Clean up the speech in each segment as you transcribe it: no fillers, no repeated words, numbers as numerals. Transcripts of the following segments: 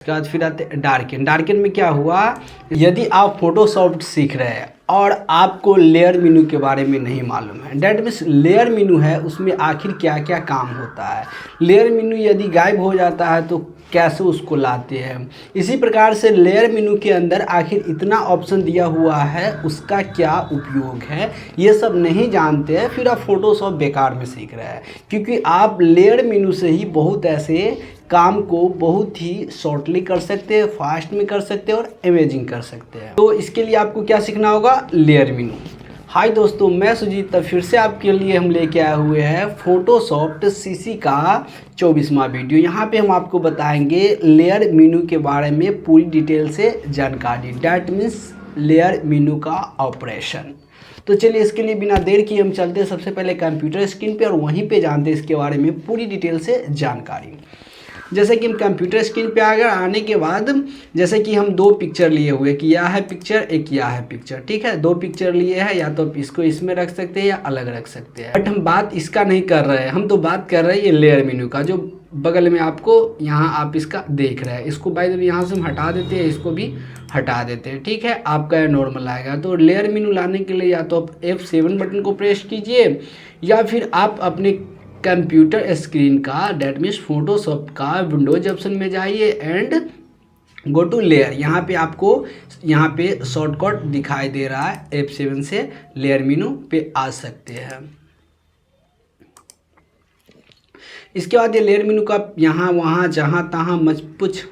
उसके बाद फिर आते डार्कन। डार्कन में क्या हुआ, यदि आप फोटोशॉप सीख रहे हैं और आपको लेयर मेनू के बारे में नहीं मालूम है, डेट मीन्स लेयर मेनू है उसमें आखिर क्या क्या काम होता है, लेयर मेनू यदि गायब हो जाता है तो कैसे उसको लाते हैं, इसी प्रकार से लेयर मेनू के अंदर आखिर इतना ऑप्शन दिया हुआ है उसका क्या उपयोग है, ये सब नहीं जानते हैं, फिर आप फोटोशॉप बेकार में सीख रहे हैं। क्योंकि आप लेयर मेनू से ही बहुत ऐसे काम को बहुत ही शॉर्टली कर सकते हैं, फास्ट में कर सकते हैं और अमेजिंग कर सकते हैं। तो इसके लिए आपको क्या सीखना होगा, लेयर मेनू। हाय दोस्तों, मैं सुजीत, तब फिर से आपके लिए हम लेके आए हुए हैं फोटोशॉप सीसी का 24वां वीडियो। यहाँ पे हम आपको बताएंगे लेयर मेनू के बारे में पूरी डिटेल से जानकारी, डैट मीन्स लेयर मेनू का ऑपरेशन। तो चलिए इसके लिए बिना देर किए हम चलते हैं सबसे पहले कंप्यूटर स्क्रीन पे और वहीं पे जानते हैं इसके बारे में पूरी डिटेल से जानकारी। जैसे कि हम कंप्यूटर स्क्रीन पे आ गए, आने के बाद जैसे कि हम दो पिक्चर लिए हुए कि यह है पिक्चर, एक यह है पिक्चर, ठीक है, दो पिक्चर लिए हैं, या तो आप इसको इसमें रख सकते हैं या अलग रख सकते हैं। बट हम बात इसका नहीं कर रहे हैं, हम तो बात कर रहे हैं ये लेयर मेनू का, जो बगल में आपको यहाँ आप इसका देख रहे हैं। इसको बाय द वे यहाँ से हम हटा देते हैं, इसको भी हटा देते हैं, ठीक है, आपका ये नॉर्मल आएगा। तो लेयर मेनू लाने के लिए या तो आप F7 बटन को प्रेस कीजिए या फिर आप अपने कंप्यूटर स्क्रीन का डेट मीन्स फोटोशॉप का विंडोज ऑप्शन में जाइए एंड गो टू लेयर। यहाँ पे आपको यहाँ पे शॉर्टकट दिखाई दे रहा है, F7 से लेयर मेनू पे आ सकते हैं। इसके बाद ये लेयर मेनू का यहाँ वहाँ जहाँ तहाँ मच कुछ,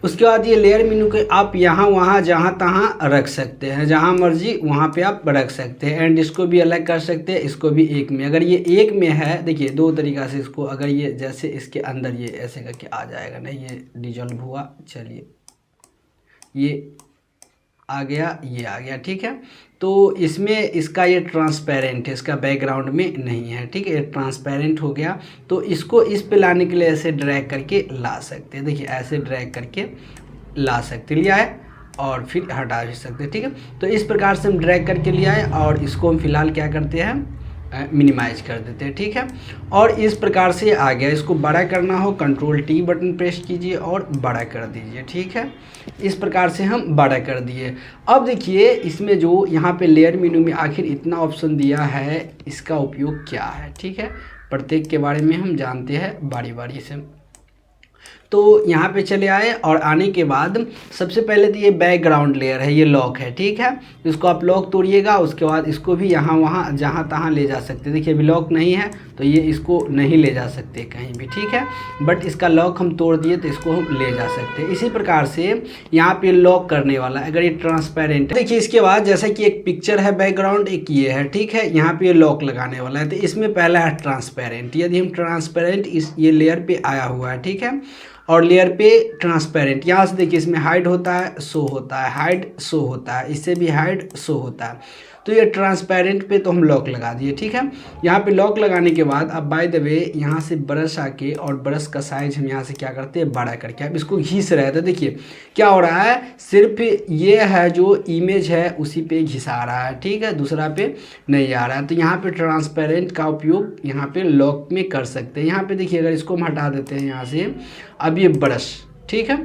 उसके बाद ये लेयर मेनू के आप यहाँ वहाँ जहाँ तहाँ रख सकते हैं, जहाँ मर्जी वहाँ पे आप रख सकते हैं एंड इसको भी अलग कर सकते हैं, इसको भी एक में। अगर ये एक में है, देखिए दो तरीक़ा से इसको, अगर ये जैसे इसके अंदर ये ऐसे करके आ जाएगा, नहीं ये डिजॉल्व हुआ, चलिए ये आ गया, ये आ गया, ठीक है। तो इसमें इसका ये ट्रांसपेरेंट है, इसका बैकग्राउंड में नहीं है, ठीक है, ये ट्रांसपेरेंट हो गया। तो इसको इस पे लाने के लिए ऐसे ड्रैग करके ला सकते हैं, देखिए ऐसे ड्रैग करके ला सकते, लिया है और फिर हटा भी सकते हैं, ठीक है। तो इस प्रकार से हम ड्रैग करके लिया है और इसको हम फिलहाल क्या करते हैं, मिनिमाइज कर देते हैं, ठीक है। और इस प्रकार से आ गया। इसको बड़ा करना हो Ctrl+T बटन प्रेस कीजिए और बड़ा कर दीजिए, ठीक है। इस प्रकार से हम बड़ा कर दिए। अब देखिए इसमें जो यहाँ पे लेयर मेनू में आखिर इतना ऑप्शन दिया है, इसका उपयोग क्या है, ठीक है, प्रत्येक के बारे में हम जानते हैं बारी बारी से। तो यहाँ पे चले आए और आने के बाद सबसे पहले तो ये बैकग्राउंड लेयर है, ये लॉक है, ठीक है। इसको आप लॉक तोड़िएगा, उसके बाद इसको भी यहाँ वहाँ जहाँ तहाँ ले जा सकते हैं। देखिए अभी लॉक नहीं है तो ये इसको नहीं ले जा सकते कहीं भी, ठीक है, बट इसका लॉक हम तोड़ दिए तो इसको हम ले जा सकते हैं। इसी प्रकार से यहाँ पे लॉक करने वाला, अगर ये ट्रांसपेरेंट है, देखिए इसके बाद जैसे कि एक पिक्चर है बैकग्राउंड, एक ये है, ठीक है, यहाँ पे लॉक लगाने वाला है। तो इसमें पहला है ट्रांसपेरेंट। यदि हम ट्रांसपेरेंट इस ये लेयर पे आया हुआ है, ठीक है, और लेयर पे ट्रांसपेरेंट, यहाँ से देखिए इसमें हाइड होता है, शो होता है, हाइड शो होता है, इससे भी हाइड शो होता है। तो ये ट्रांसपेरेंट पे तो हम लॉक लगा दिए, ठीक है। यहाँ पे लॉक लगाने के बाद अब बाय द वे यहाँ से ब्रश आके और ब्रश का साइज हम यहाँ से क्या करते हैं, बड़ा करके अब इसको घिस रहे हैं। तो देखिए क्या हो रहा है, सिर्फ ये है जो इमेज है उसी पे घिसा रहा है, ठीक है, दूसरा पे नहीं आ रहा है। तो यहाँ पे ट्रांसपेरेंट का उपयोग यहाँ पे लॉक में कर सकते हैं। यहाँ पे देखिए अगर इसको हम हटा देते हैं यहाँ से, अब ये ब्रश, ठीक है,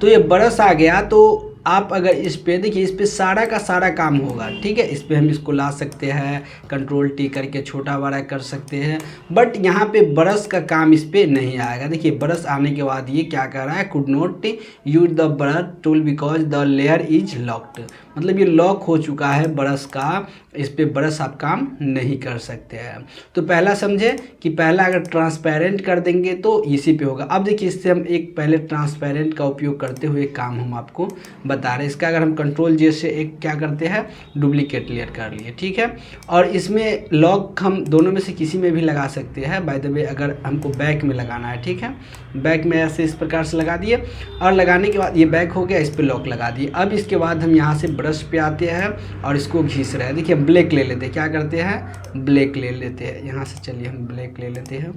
तो ये ब्रश आ गया। तो आप अगर इस पे देखिए, इस पे सारा का सारा काम होगा, ठीक है। इस पे हम इसको ला सकते हैं, Ctrl+T करके छोटा बड़ा कर सकते हैं, बट यहाँ पे ब्रश का काम इस पे नहीं आएगा। देखिए ब्रश आने के बाद ये क्या कर रहा है, could not use the brush tool because the layer is locked, मतलब ये लॉक हो चुका है ब्रश का, इस पे ब्रश आप काम नहीं कर सकते हैं। तो पहला समझे कि पहला अगर ट्रांसपेरेंट कर देंगे तो इसी पे होगा। अब देखिए इससे हम एक पहले ट्रांसपेरेंट का उपयोग करते हुए काम हम आपको बता रहे हैं। इसका अगर हम Ctrl+J से एक क्या करते हैं, डुप्लीकेट लेयर कर लिए, ठीक है। और इसमें लॉक हम दोनों में से किसी में भी लगा सकते हैं। बाय द वे अगर हमको बैक में लगाना है, ठीक है, बैक में ऐसे इस प्रकार से लगा दिए और लगाने के बाद ये बैक हो गया, इस पर लॉक लगा दिए। अब इसके बाद हम यहाँ से ब्रश पे आते हैं और इसको घिस रहे हैं। देखिए ब्लैक ले लेते हैं, क्या करते हैं, ब्लैक ले लेते हैं, यहाँ से चलिए हम ब्लैक ले लेते हैं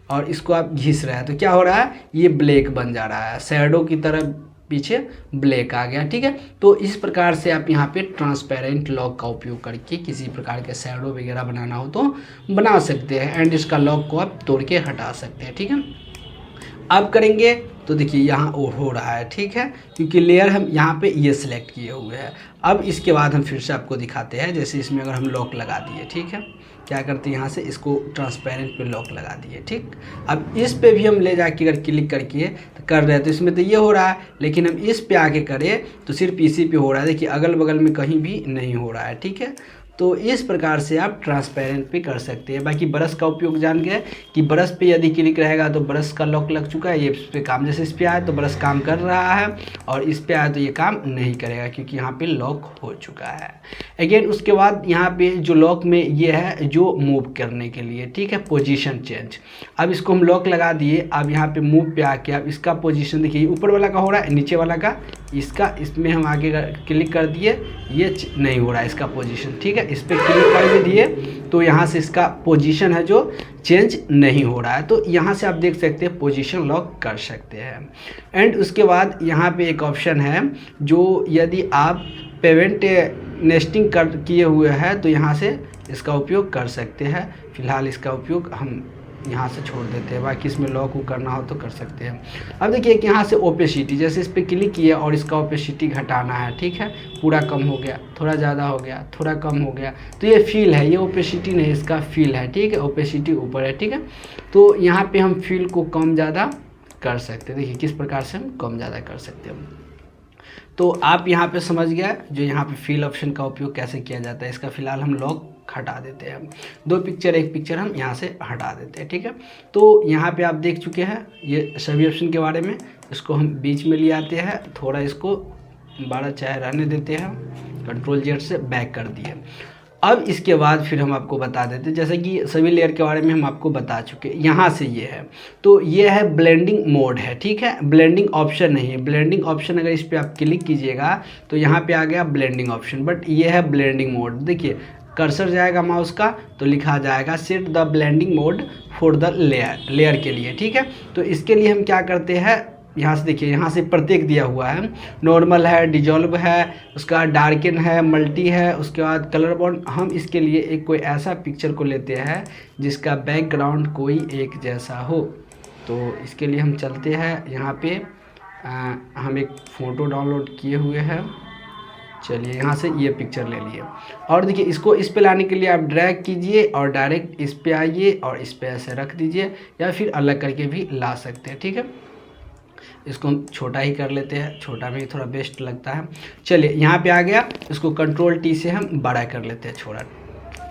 और इसको आप घिस रहे हैं। तो क्या हो रहा है, ये ब्लैक बन जा रहा है, शैडो की तरह पीछे ब्लैक आ गया, ठीक है। तो इस प्रकार से आप यहाँ पे ट्रांसपेरेंट लॉक का उपयोग करके किसी प्रकार के शैडो वगैरह बनाना हो तो बना सकते हैं एंड इसका लॉक को आप तोड़ के हटा सकते हैं, ठीक है। अब करेंगे तो देखिए यहाँ हो रहा है, ठीक है, क्योंकि लेयर हम यहाँ पे ये सिलेक्ट किए हुए हैं। अब इसके बाद हम फिर से आपको दिखाते हैं, जैसे इसमें अगर हम लॉक लगा दिए, ठीक है, क्या करते हैं यहाँ से इसको ट्रांसपेरेंट पे लॉक लगा दिए, ठीक। अब इस पे भी हम ले जाके अगर क्लिक करके कर रहे हैं तो इसमें तो ये हो रहा है, लेकिन हम इस पे आके करें तो सिर्फ इसी पे हो रहा है। देखिए अगल बगल में कहीं भी नहीं हो रहा है, ठीक है। तो इस प्रकार से आप ट्रांसपेरेंट पे कर सकते हैं। बाकी ब्रश का उपयोग जान गए कि ब्रश पे यदि क्लिक रहेगा तो ब्रश का लॉक लग चुका है, ये इस पे काम, जैसे इस पे आए तो ब्रश काम कर रहा है और इस पे आए तो ये काम नहीं करेगा क्योंकि यहाँ पे लॉक हो चुका है। अगेन उसके बाद यहाँ पे जो लॉक में ये है जो मूव करने के लिए, ठीक है, पोजीशन चेंज। अब इसको हम लॉक लगा दिए, अब यहाँ पे मूव पे आके अब इसका पोजीशन देखिए ऊपर वाला का हो रहा है, नीचे वाला का इसका, इसमें हम आगे क्लिक कर दिए, ये नहीं हो रहा है इसका पोजीशन, ठीक है। इस पर क्लिक कर भी दिए तो यहाँ से इसका पोजीशन है जो चेंज नहीं हो रहा है। तो यहाँ से आप देख सकते हैं पोजीशन लॉक कर सकते हैं। एंड उसके बाद यहाँ पे एक ऑप्शन है जो यदि आप पेवेंट नेस्टिंग कर किए हुए हैं तो यहाँ से इसका उपयोग कर सकते हैं। फिलहाल इसका उपयोग हम यहाँ से छोड़ देते हैं, बाकी इसमें लॉक को करना हो तो कर सकते हैं। अब देखिए कि यहाँ से ओपेसिटी, जैसे इस पर क्लिक किए और इसका ओपेसिटी घटाना है, ठीक है, पूरा कम हो गया, थोड़ा ज़्यादा हो गया, थोड़ा कम हो गया, तो ये फील है, ये ओपेसिटी नहीं, इसका फील है, ठीक है, ओपेसिटी ऊपर है, ठीक है। तो यहाँ पे हम फील को कम ज़्यादा कर सकते हैं। देखिए किस प्रकार से हम कम ज़्यादा कर सकते हैं। तो आप यहाँ पे समझ गए जो यहाँ पे फिल ऑप्शन का उपयोग कैसे किया जाता है। इसका फ़िलहाल हम लॉक हटा देते हैं, दो पिक्चर एक पिक्चर हम यहाँ से हटा देते हैं, ठीक है। तो यहाँ पे आप देख चुके हैं ये सभी ऑप्शन के बारे में। इसको हम बीच में ले आते हैं, थोड़ा इसको 12 चाहे रहने देते हैं, Ctrl Z से बैक कर दिए। अब इसके बाद फिर हम आपको बता देते हैं, जैसे कि सभी लेयर के बारे में हम आपको बता चुके हैं। यहाँ से ये है, तो ये है ब्लेंडिंग मोड है, ठीक है, ब्लेंडिंग ऑप्शन नहीं है। ब्लेंडिंग ऑप्शन अगर इस पर आप क्लिक कीजिएगा तो यहाँ पे आ गया ब्लेंडिंग ऑप्शन, बट ये है ब्लेंडिंग मोड। देखिए कर्सर जाएगा माउस का तो लिखा जाएगा set the blending mode for the layer के लिए, ठीक है। तो इसके लिए हम क्या करते हैं, यहाँ से देखिए, यहाँ से प्रत्येक दिया हुआ है, नॉर्मल है, डिजॉल्व है, उसका डार्कन है, मल्टी है, उसके बाद कलर बॉन्ड। हम इसके लिए एक कोई ऐसा पिक्चर को लेते हैं जिसका बैकग्राउंड कोई एक जैसा हो। तो इसके लिए हम चलते हैं यहाँ पे, हम एक फ़ोटो डाउनलोड किए हुए हैं, चलिए यहाँ से ये पिक्चर ले लिए और देखिए इसको इस पे लाने के लिए आप ड्रैग कीजिए और डायरेक्ट इस पे आइए और इस पे ऐसे रख दीजिए, या फिर अलग करके भी ला सकते हैं, ठीक है। इसको हम छोटा ही कर लेते हैं, छोटा में ही थोड़ा बेस्ट लगता है। चलिए यहाँ पे आ गया, इसको Ctrl T से हम बड़ा कर लेते हैं, छोटा,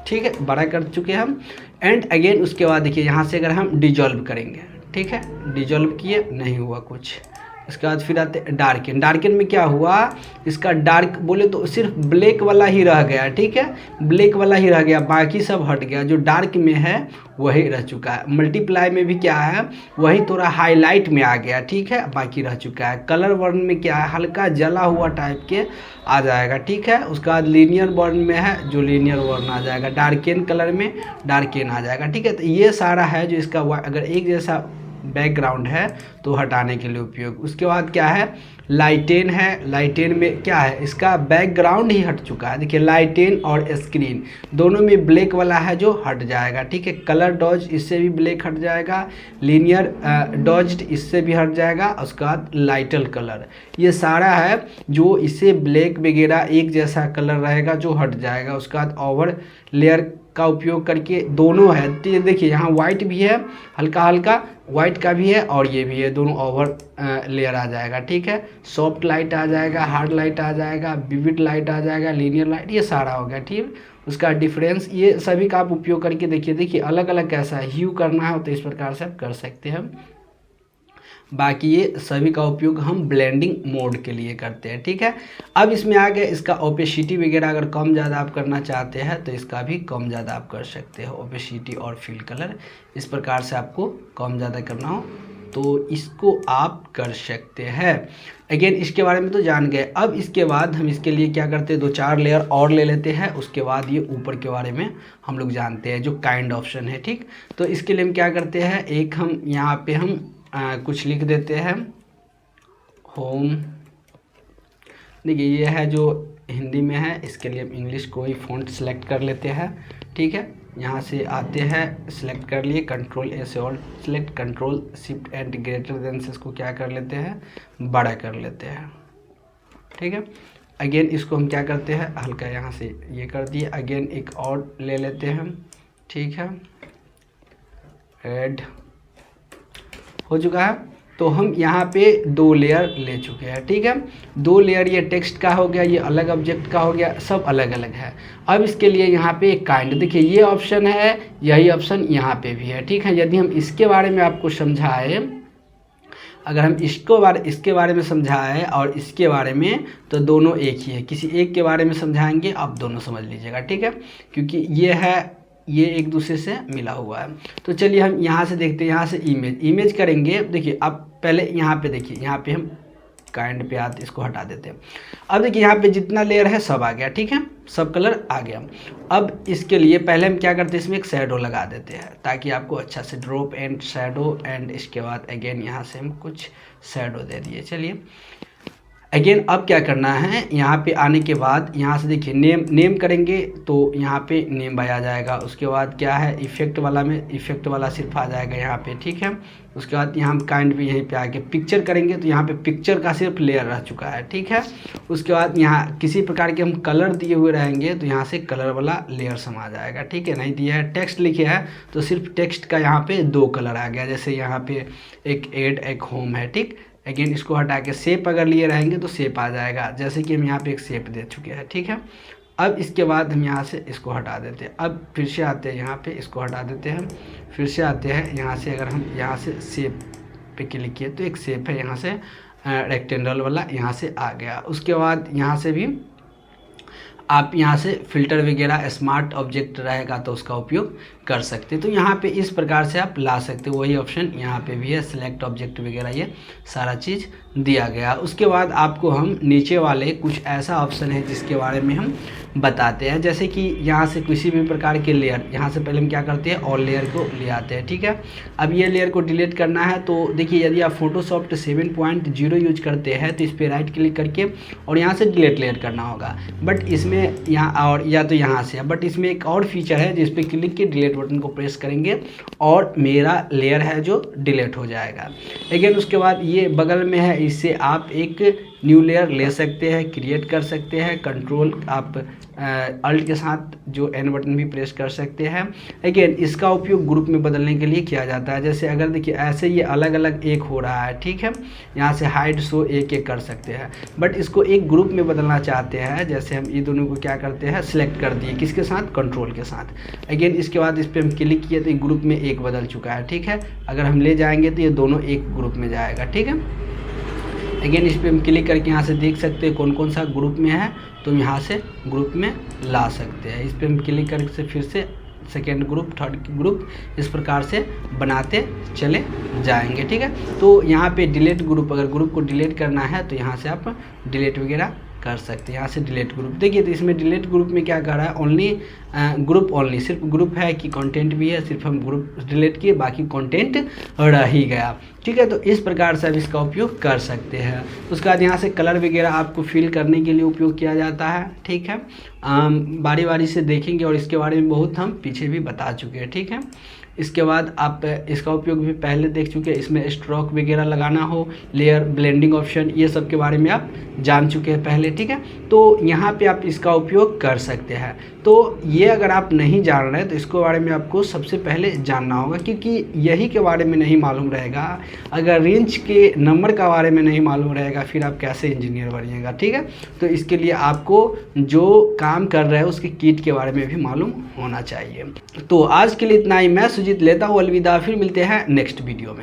ठीक है, बड़ा कर चुके हम। एंड अगेन उसके बाद देखिए यहाँ से अगर हम डिजॉल्व करेंगे, ठीक है, डिजॉल्व किए नहीं हुआ कुछ। इसके बाद फिर आते डार्कन। डार्कन में क्या हुआ, इसका डार्क बोले तो सिर्फ ब्लैक वाला ही रह गया, ठीक है, ब्लैक वाला ही रह गया, बाकी सब हट गया। जो डार्क में है वही रह चुका है। मल्टीप्लाई में भी क्या है, वही थोड़ा हाईलाइट में आ गया, ठीक है, बाकी रह चुका है। कलर वर्न में क्या है, हल्का जला हुआ टाइप के आ जाएगा, ठीक है। उसके बाद लीनियर वर्न में है, जो लीनियर वर्न आ जाएगा। डार्कन कलर में डार्कन आ जाएगा, ठीक है। तो ये सारा है जो इसका अगर एक जैसा बैकग्राउंड है तो हटाने के लिए उपयोग। उसके बाद क्या है, लाइटेन है। लाइटेन में क्या है, इसका बैकग्राउंड ही हट चुका है। देखिए लाइटेन और स्क्रीन दोनों में ब्लैक वाला है जो हट जाएगा, ठीक है। कलर डॉज इससे भी ब्लैक हट जाएगा, लीनियर डॉज्ड इससे भी हट जाएगा। उसके बाद लाइटल कलर, ये सारा है जो इससे ब्लैक वगैरह एक जैसा कलर रहेगा जो हट जाएगा। उसके बाद ओवर लेयर का उपयोग करके दोनों है, देखिए यहाँ वाइट भी है, हल्का हल्का वाइट का भी है और ये भी है, दोनों ओवर लेयर आ जाएगा, ठीक है। सॉफ्ट लाइट आ जाएगा, हार्ड लाइट आ जाएगा, विविड लाइट आ जाएगा, लीनियर लाइट, ये सारा हो गया, ठीक। उसका डिफरेंस ये सभी का आप उपयोग करके देखिए अलग अलग कैसा है, ह्यू करना है तो इस प्रकार से आप कर सकते हैं। बाकी ये सभी का उपयोग हम ब्लेंडिंग मोड के लिए करते हैं, ठीक है। अब इसमें आ गया इसका ओपेसिटी वगैरह, अगर कम ज़्यादा आप करना चाहते हैं तो इसका भी कम ज़्यादा आप कर सकते हैं, ओपेसिटी और फिल कलर। इस प्रकार से आपको कम ज़्यादा करना हो तो इसको आप कर सकते हैं। अगेन इसके बारे में तो जान गए। अब इसके बाद हम इसके लिए क्या करते हैं, 2-4 लेयर और ले लेते हैं। उसके बाद ये ऊपर के बारे में हम लोग जानते हैं जो काइंड ऑप्शन है, ठीक। तो इसके लिए हम क्या करते हैं, एक हम यहाँ पे हम कुछ लिख देते हैं, होम। देखिए ये है जो हिंदी में है, इसके लिए हम इंग्लिश कोई फ़ॉन्ट सेलेक्ट कर लेते हैं, ठीक है। यहाँ से आते हैं, सिलेक्ट कर लिए, कंट्रोल ए से all select, control shift and greater than से इसको क्या कर लेते हैं, बड़ा कर लेते हैं। ठीक है, अगेन इसको हम क्या करते हैं, हल्का यहाँ से ये कर दिए, अगेन एक और ले लेते हैं। ठीक है, ऐड हो चुका है। तो हम यहाँ पे 2 लेयर ले चुके हैं। ठीक है, 2 लेयर, ये टेक्स्ट का हो गया, ये अलग ऑब्जेक्ट का हो गया, सब अलग अलग है। अब इसके लिए यहाँ पे एक काइंड, देखिए ये ऑप्शन है, यही ऑप्शन यहाँ पे भी है। ठीक है, यदि हम इसके बारे में आपको समझाएं, अगर हम इसके बारे में समझाएं और इसके बारे में, तो दोनों एक ही है। किसी एक के बारे में समझाएंगे, आप दोनों समझ लीजिएगा। ठीक है, क्योंकि ये एक दूसरे से मिला हुआ है। तो चलिए हम यहाँ से देखते हैं, यहाँ से इमेज करेंगे। देखिए अब पहले यहाँ पे देखिए, यहाँ पे हम काइंड पे आते, इसको हटा देते हैं। अब देखिए यहाँ पे जितना लेयर है सब आ गया। ठीक है, सब कलर आ गया। अब इसके लिए पहले हम क्या करते हैं, इसमें एक शैडो लगा देते हैं ताकि आपको अच्छा से ड्रॉप एंड शैडो, एंड इसके बाद अगेन यहाँ से हम कुछ शैडो दे दिए। चलिए अगेन अब क्या करना है, यहाँ पे आने के बाद यहाँ से देखिए नेम करेंगे, तो यहाँ पे नेम आ जाएगा। उसके बाद क्या है, इफेक्ट वाला में इफेक्ट वाला सिर्फ आ जाएगा यहाँ पे। ठीक है, उसके बाद यहाँ हम काइंड भी यहीं पे आके पिक्चर करेंगे, तो यहाँ पे पिक्चर का सिर्फ लेयर रह चुका है। ठीक है, उसके बाद यहाँ किसी प्रकार के हम कलर दिए हुए रहेंगे, तो यहाँ से कलर वाला लेयर समा जाएगा। ठीक है, नहीं दिया है, टेक्स्ट लिखे है तो सिर्फ टेक्स्ट का यहाँ पे 2 कलर आ गया। जैसे यहाँ पे एक एड, एक होम है। ठीक, अगेन इसको हटा के शेप अगर लिए रहेंगे तो शेप आ जाएगा, जैसे कि हम यहाँ पे एक शेप दे चुके हैं। ठीक है, अब इसके बाद हम यहाँ से इसको हटा देते हैं। अब फिर से आते हैं यहाँ पे, इसको हटा देते हैं, फिर से आते हैं यहाँ से, अगर हम यहाँ से शेप पे क्लिक किए तो एक शेप है यहाँ से रेक्टेंगल वाला, यहाँ से आ गया। उसके बाद यहाँ से भी आप यहाँ से फ़िल्टर वगैरह स्मार्ट ऑब्जेक्ट रहेगा तो उसका उपयोग कर सकते हैं। तो यहाँ पे इस प्रकार से आप ला सकते हो। वही ऑप्शन यहाँ पे भी है, सिलेक्ट ऑब्जेक्ट वगैरह, ये सारा चीज़ दिया गया। उसके बाद आपको हम नीचे वाले कुछ ऐसा ऑप्शन है जिसके बारे में हम बताते हैं। जैसे कि यहाँ से किसी भी प्रकार के लेयर, यहाँ से पहले हम क्या करते हैं, ऑल लेयर को ले आते हैं। ठीक है, अब ये लेयर को डिलीट करना है, तो देखिए यदि आप फोटोशॉप 7.0 यूज करते हैं तो इस पर राइट क्लिक करके और यहाँ से डिलीट लेयर करना होगा। बट इसमें यहाँ और या तो यहाँ से, बट इसमें एक और फीचर है जिस पर क्लिक के डिलीट बटन को प्रेस करेंगे और मेरा लेयर है जो डिलीट हो जाएगा। अगेन उसके बाद ये बगल में है, इससे आप एक न्यू लेयर ले सकते हैं, क्रिएट कर सकते हैं। कंट्रोल आप अल्ट के साथ जो एन बटन भी प्रेस कर सकते हैं। अगेन इसका उपयोग ग्रुप में बदलने के लिए किया जाता है। जैसे अगर देखिए ऐसे ये अलग अलग एक हो रहा है, ठीक है, यहाँ से हाइड शो एक एक कर सकते हैं, बट इसको एक ग्रुप में बदलना चाहते हैं। जैसे हम ये दोनों को क्या करते हैं, सिलेक्ट कर दिए, किसके साथ, कंट्रोल के साथ। अगेन इसके बाद इस पर हम क्लिक किए तो एक ग्रुप में एक बदल चुका है। ठीक है, अगर हम ले जाएंगे तो ये दोनों एक ग्रुप में जाएगा। ठीक है, अगेन इस पर हम क्लिक करके यहाँ से देख सकते हैं कौन कौन सा ग्रुप में है, तो हम यहाँ से ग्रुप में ला सकते हैं। इस पर हम क्लिक करके फिर से सेकेंड ग्रुप, थर्ड ग्रुप, इस प्रकार से बनाते चले जाएंगे। ठीक है, तो यहाँ पे डिलीट ग्रुप, अगर ग्रुप को डिलीट करना है तो यहाँ से आप डिलीट वगैरह कर सकते हैं। यहाँ से डिलीट ग्रुप देखिए, तो इसमें डिलीट ग्रुप में क्या कर रहा है, ओनली ग्रुप, ओनली सिर्फ ग्रुप है कि कंटेंट भी है, सिर्फ हम ग्रुप डिलीट किए, बाकी कंटेंट रह ही गया। ठीक है, तो इस प्रकार से आप इसका उपयोग कर सकते हैं। उसके बाद यहाँ से कलर वगैरह आपको फिल करने के लिए उपयोग किया जाता है। ठीक है, बारी बारी से देखेंगे और इसके बारे में बहुत हम पीछे भी बता चुके हैं। ठीक है, इसके बाद आप इसका उपयोग भी पहले देख चुके हैं। इसमें स्ट्रोक वगैरह लगाना हो, लेयर, ब्लेंडिंग ऑप्शन, ये सब के बारे में आप जान चुके हैं पहले। ठीक है, तो यहाँ पे आप इसका उपयोग कर सकते हैं। तो ये अगर आप नहीं जान रहे हैं तो इसके बारे में आपको सबसे पहले जानना होगा, क्योंकि यही के बारे में नहीं मालूम रहेगा, अगर रेंज के नंबर का बारे में नहीं मालूम रहेगा, फिर आप कैसे इंजीनियर बनिएगा। ठीक है, तो इसके लिए आपको जो काम कर रहे हैं उसके किट के बारे में भी मालूम होना चाहिए। तो आज के लिए इतना ही। मैं सुजीत लेता हूँ अलविदा, फिर मिलते हैं नेक्स्ट वीडियो में।